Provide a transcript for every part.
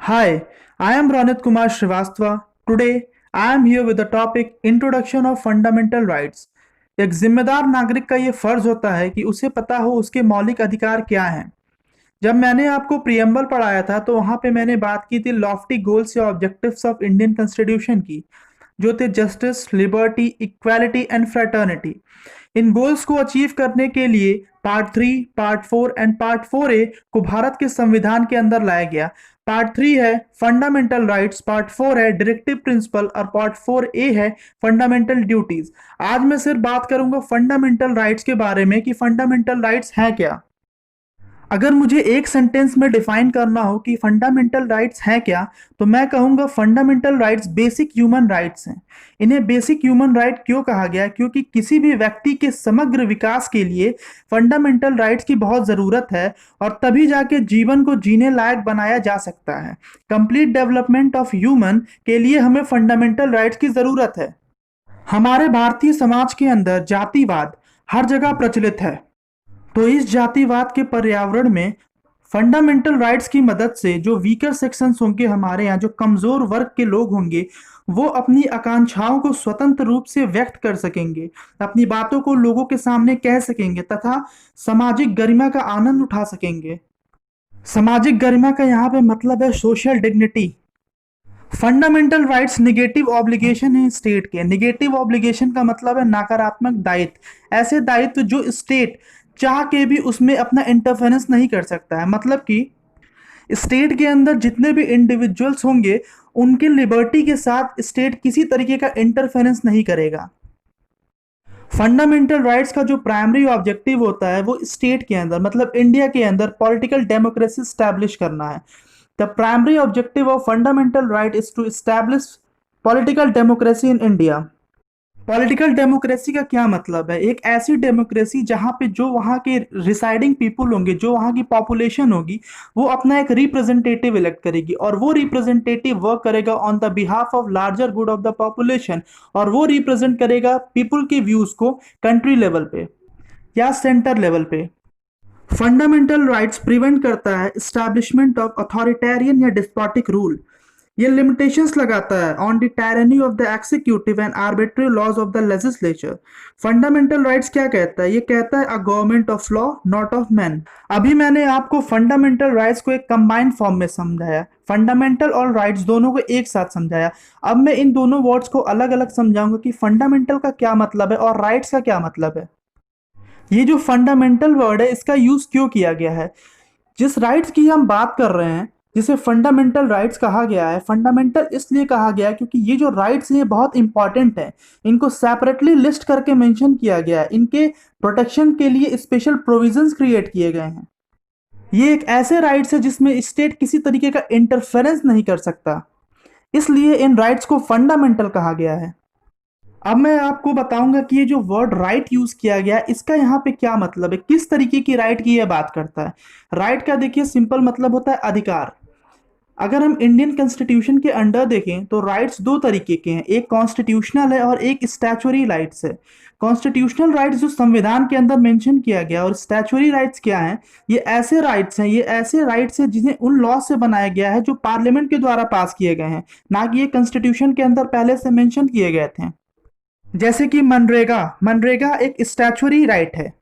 Hi, I am Ronit Kumar Srivastava. Today, I am here with the topic Introduction of Fundamental Rights. एक जिम्मेदार नागरिक का ये फर्ज होता है कि उसे पता हो उसके मौलिक अधिकार क्या हैं। जब मैंने आपको प्रियम्बल पढ़ाया था तो वहाँ पे मैंने बात की थी लॉफ्टी गोल्स या ऑब्जेक्टिव्स ऑफ इंडियन कॉन्स्टिट्यूशन की, जो थे justice, liberty, equality and fraternity. In goals को अचीव करने के लिए part 3, part 4 and part 4A को भारत के संविधान के अंदर लाया गया। पार्ट 3 है फंडामेंटल राइट्स, पार्ट 4 है डायरेक्टिव प्रिंसिपल और पार्ट 4A है फंडामेंटल ड्यूटीज। आज मैं सिर्फ बात करूंगा फंडामेंटल राइट्स के बारे में कि फंडामेंटल राइट्स हैं क्या। अगर मुझे एक सेंटेंस में डिफाइन करना हो कि फंडामेंटल राइट्स हैं क्या, तो मैं कहूंगा fundamental rights basic human rights हैं। इन्हें बेसिक ह्यूमन राइट क्यों कहा गया? क्योंकि किसी भी व्यक्ति के समग्र विकास के लिए फंडामेंटल राइट्स की बहुत ज़रूरत है और तभी जाके जीवन को जीने लायक बनाया जा सकता है। कंप्लीट डेवलपमेंट ऑफ ह्यूमन के लिए हमें फंडामेंटल राइट्स की ज़रूरत है। हमारे भारतीय समाज के अंदर जातिवाद हर जगह प्रचलित है, तो इस जातिवाद के पर्यावरण में फंडामेंटल राइट्स की मदद से जो वीकर सेक्शंस होंगे, हमारे यहाँ जो कमजोर वर्ग के लोग होंगे, वो अपनी आकांक्षाओं को स्वतंत्र रूप से व्यक्त कर सकेंगे, अपनी बातों को लोगों के सामने कह सकेंगे तथा सामाजिक गरिमा का आनंद उठा सकेंगे। सामाजिक गरिमा का यहाँ पे मतलब है social dignity. Fundamental rights negative obligation है स्टेट के। निगेटिव ऑब्लिगेशन का मतलब है नकारात्मक दायित्व, ऐसे दायित्व जो स्टेट चाह के भी उसमें अपना इंटरफेरेंस नहीं कर सकता है। मतलब कि स्टेट के अंदर जितने भी इंडिविजुअल्स होंगे उनकी लिबर्टी के साथ स्टेट किसी तरीके का इंटरफेरेंस नहीं करेगा। फंडामेंटल राइट्स का जो प्राइमरी ऑब्जेक्टिव होता है वो स्टेट के अंदर मतलब इंडिया के अंदर पॉलिटिकल डेमोक्रेसी स्टैब्लिश करना है। The primary objective of fundamental right is to establish political democracy in India. Political democracy का क्या मतलब है? एक ऐसी डेमोक्रेसी जहां पे जो वहां के रिसाइडिंग पीपुल होंगे, जो वहां की पॉपुलेशन होगी, वो अपना एक रिप्रेजेंटेटिव इलेक्ट करेगी और वो रिप्रेजेंटेटिव वर्क करेगा on the behalf of larger good of the population, और वो रिप्रेजेंट करेगा पीपुल के व्यूज को कंट्री लेवल पे या सेंटर लेवल पे। फंडामेंटल राइट्स प्रिवेंट करता है एस्टैब्लिशमेंट ऑफ अथॉरिटेरियन या डिस्पोटिक रूल। ये लिमिटेशंस लगाता है on the tyranny of the executive and arbitrary laws of the legislature. Fundamental rights क्या कहता है? ये कहता है a government of law not of man. अभी मैंने आपको फंडामेंटल राइट्स को एक कंबाइंड फॉर्म में समझाया, फंडामेंटल और राइट्स दोनों को एक साथ समझाया। अब मैं इन दोनों वर्ड्स को अलग अलग समझाऊंगा कि फंडामेंटल का क्या मतलब है और राइट्स का क्या मतलब है। ये जो फंडामेंटल वर्ड है इसका यूज क्यों किया गया है? जिस राइट्स की हम बात कर रहे हैं, जिसे फंडामेंटल राइट्स कहा गया है, फंडामेंटल इसलिए कहा गया है क्योंकि ये जो राइट्स हैं ये बहुत इंपॉर्टेंट हैं। इनको सेपरेटली लिस्ट करके मेंशन किया गया है, इनके प्रोटेक्शन के लिए स्पेशल प्रोविजंस क्रिएट किए गए हैं। ये एक ऐसे राइट्स है जिसमें स्टेट किसी तरीके का इंटरफेरेंस नहीं कर सकता, इसलिए इन राइट्स को फंडामेंटल कहा गया है। अब मैं आपको बताऊंगा कि ये जो वर्ड राइट यूज किया गया इसका यहाँ पे क्या मतलब है, किस तरीके की राइट की यह बात करता है। राइट का देखिए सिंपल मतलब होता है अधिकार। अगर हम इंडियन कॉन्स्टिट्यूशन के अंडर देखें तो राइट्स दो तरीके के हैं, एक कॉन्स्टिट्यूशनल है और एक स्टैचुरी राइट्स है। कॉन्स्टिट्यूशनल राइट्स जो संविधान के अंदर मेंशन किया गया, और स्टैचुरी राइट्स क्या हैं? ये ऐसे राइट्स हैं, ये ऐसे राइट्स हैं जिन्हें उन लॉ से बनाया गया है जो पार्लियामेंट के द्वारा पास किए गए हैं, ना कि ये कॉन्स्टिट्यूशन के अंदर पहले से मेंशन किए गए थे। जैसे कि मनरेगा, मनरेगा एक स्टैचुरी राइट है।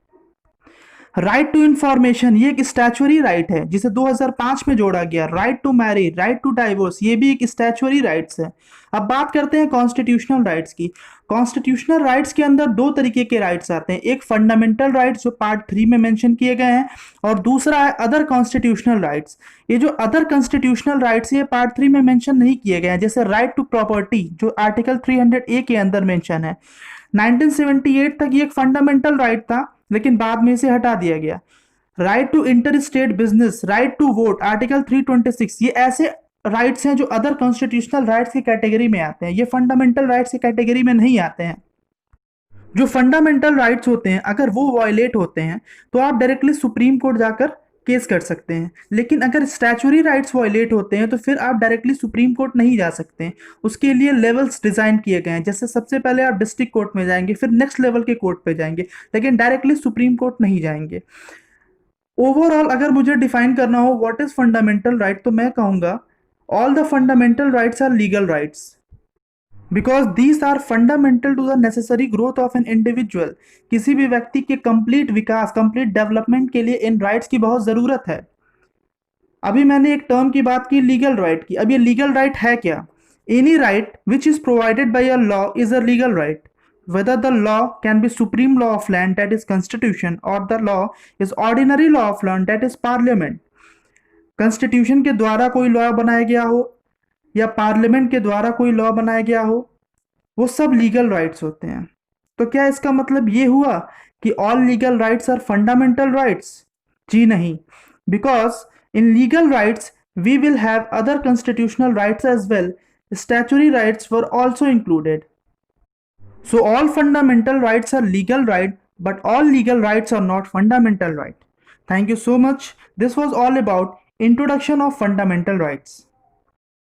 राइट टू इंफॉर्मेशन ये एक स्टैचुरी राइट है जिसे 2005 में जोड़ा गया। Right to marry, right to divorce ये भी एक स्टैचुरी राइट्स है। अब बात करते हैं कॉन्स्टिट्यूशनल राइट्स की। कॉन्स्टिट्यूशनल राइट्स के अंदर दो तरीके के राइट्स आते हैं, एक फंडामेंटल राइट्स जो पार्ट 3 में मेंशन किए गए हैं, और दूसरा है अदर कॉन्स्टिट्यूशनल राइट्स। ये जो अदर कॉन्स्टिट्यूशनल राइट्स ये पार्ट 3 में मेंशन नहीं किए गए हैं, जैसे राइट टू प्रॉपर्टी जो आर्टिकल 300A के अंदर मेंशन है। 1978 तक ये एक फंडामेंटल राइट था, लेकिन बाद में इसे हटा दिया गया। Right to inter state business, right to vote, article 326 ये ऐसे राइट्स हैं जो अदर कॉन्स्टिट्यूशनल राइट्स की कैटेगरी में आते हैं, ये फंडामेंटल राइट्स की कैटेगरी में नहीं आते हैं। जो फंडामेंटल राइट्स होते हैं अगर वो वायलेट होते हैं तो आप डायरेक्टली सुप्रीम कोर्ट जाकर केस कर सकते हैं, लेकिन अगर स्टैचुरी राइट्स वायलेट होते हैं तो फिर आप डायरेक्टली सुप्रीम कोर्ट नहीं जा सकते हैं। उसके लिए लेवल्स डिजाइन किए गए हैं, जैसे सबसे पहले आप डिस्ट्रिक्ट कोर्ट में जाएंगे, फिर नेक्स्ट लेवल के कोर्ट पे जाएंगे, लेकिन डायरेक्टली सुप्रीम कोर्ट नहीं जाएंगे। ओवरऑल अगर मुझे डिफाइन करना हो व्हाट इज फंडामेंटल राइट, तो मैं कहूंगा All the fundamental rights are legal rights because these are fundamental to the necessary growth of an individual. किसी भी व्यक्ति के कंप्लीट विकास, कंप्लीट डेवलपमेंट के लिए इन राइट्स की बहुत ज़रूरत है। अभी मैंने एक टर्म की बात की, लीगल राइट की। अब ये लीगल राइट है क्या? Any right which is provided by a law is a legal right, whether the law can be supreme law of land, that is constitution, or the law is ordinary law of land, that is parliament. Constitution के द्वारा कोई law बनाया गया हो या parliament के द्वारा कोई लॉ बनाया गया हो, वो सब लीगल राइट्स होते हैं। तो क्या इसका मतलब ये हुआ कि all legal rights are fundamental rights? जी नहीं, because in legal rights we will have other constitutional rights as well. Statutory rights were also included. So all fundamental rights are legal right, but all legal rights are not fundamental right. Thank you so much. This was all about introduction of fundamental rights.